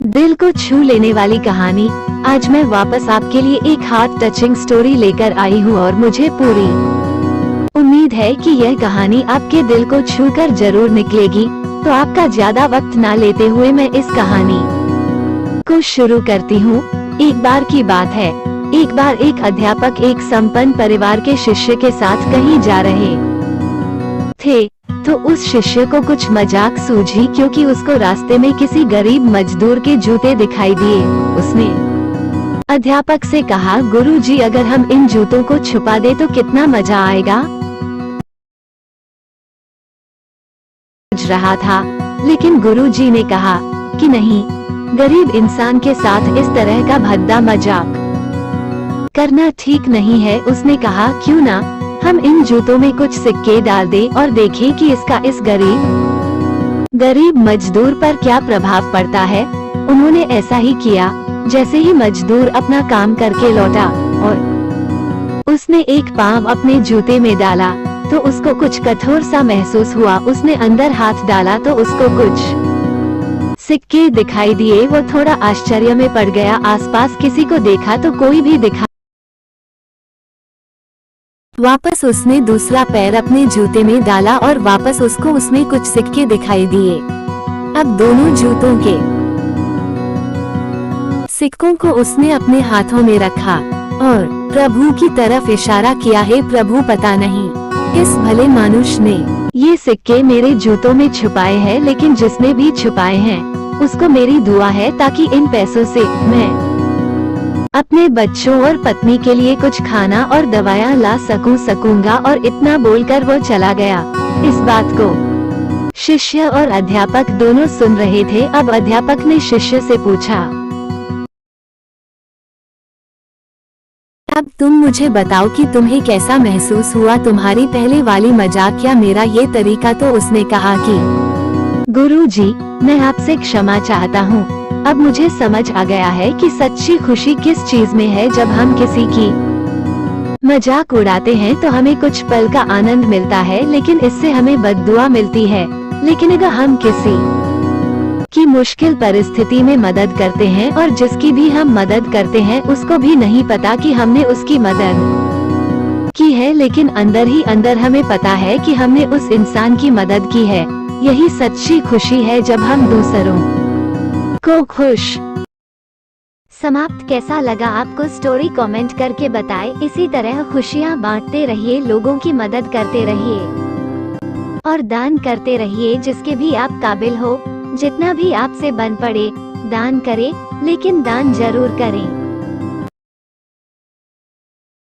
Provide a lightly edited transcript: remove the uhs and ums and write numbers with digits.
दिल को छू लेने वाली कहानी। आज मैं वापस आपके लिए एक हार्ट टचिंग स्टोरी लेकर आई हूँ और मुझे पूरी उम्मीद है कि यह कहानी आपके दिल को छूकर जरूर निकलेगी। तो आपका ज्यादा वक्त ना लेते हुए मैं इस कहानी को शुरू करती हूँ। एक बार की बात है, एक बार एक अध्यापक एक संपन्न परिवार के शिष्य के साथ कहीं जा रहे थे। तो उस शिष्य को कुछ मजाक सूझी क्योंकि उसको रास्ते में किसी गरीब मजदूर के जूते दिखाई दिए। उसने अध्यापक से कहा, गुरुजी, अगर हम इन जूतों को छुपा दे तो कितना मजा आएगा। रहा था, लेकिन गुरुजी ने कहा कि नहीं, गरीब इंसान के साथ इस तरह का भद्दा मजाक करना ठीक नहीं है। उसने कहा, क्यों ना हम इन जूतों में कुछ सिक्के डाल दें और देखें कि इसका इस गरीब मजदूर पर क्या प्रभाव पड़ता है। उन्होंने ऐसा ही किया। जैसे ही मजदूर अपना काम करके लौटा और उसने एक पाँव अपने जूते में डाला तो उसको कुछ कठोर सा महसूस हुआ। उसने अंदर हाथ डाला तो उसको कुछ सिक्के दिखाई दिए। वो थोड़ा आश्चर्य में पड़ गया। आसपास किसी को देखा तो कोई भी दिखा। वापस उसने दूसरा पैर अपने जूते में डाला और वापस उसको उसमें कुछ सिक्के दिखाई दिए। अब दोनों जूतों के सिक्कों को उसने अपने हाथों में रखा और प्रभु की तरफ इशारा किया, हे प्रभु, पता नहीं इस भले मानुष ने ये सिक्के मेरे जूतों में छुपाए हैं, लेकिन जिसने भी छुपाए हैं उसको मेरी दुआ है ताकि इन पैसों से मैं अपने बच्चों और पत्नी के लिए कुछ खाना और दवाइयाँ ला सकूंगा। और इतना बोलकर वो चला गया। इस बात को शिष्य और अध्यापक दोनों सुन रहे थे। अब अध्यापक ने शिष्य से पूछा, अब तुम मुझे बताओ कि तुम्हें कैसा महसूस हुआ, तुम्हारी पहले वाली मजाक या मेरा ये तरीका। तो उसने कहा कि गुरुजी, मैं आपसे क्षमा चाहता हूँ। अब मुझे समझ आ गया है कि सच्ची खुशी किस चीज में है। जब हम किसी की मजाक उड़ाते हैं तो हमें कुछ पल का आनंद मिलता है, लेकिन इससे हमें बद्दुआ मिलती है। लेकिन अगर हम किसी की मुश्किल परिस्थिति में मदद करते हैं और जिसकी भी हम मदद करते हैं उसको भी नहीं पता कि हमने उसकी मदद की है, लेकिन अंदर ही अंदर हमें पता है कि हमने उस इंसान की मदद की है। यही सच्ची खुशी है, जब हम दूसरों को खुश। समाप्त। कैसा लगा आपको स्टोरी कमेंट करके बताएं। इसी तरह खुशियाँ बांटते रहिए, लोगों की मदद करते रहिए और दान करते रहिए जिसके भी आप काबिल हो। जितना भी आपसे बन पड़े दान करें, लेकिन दान जरूर करें।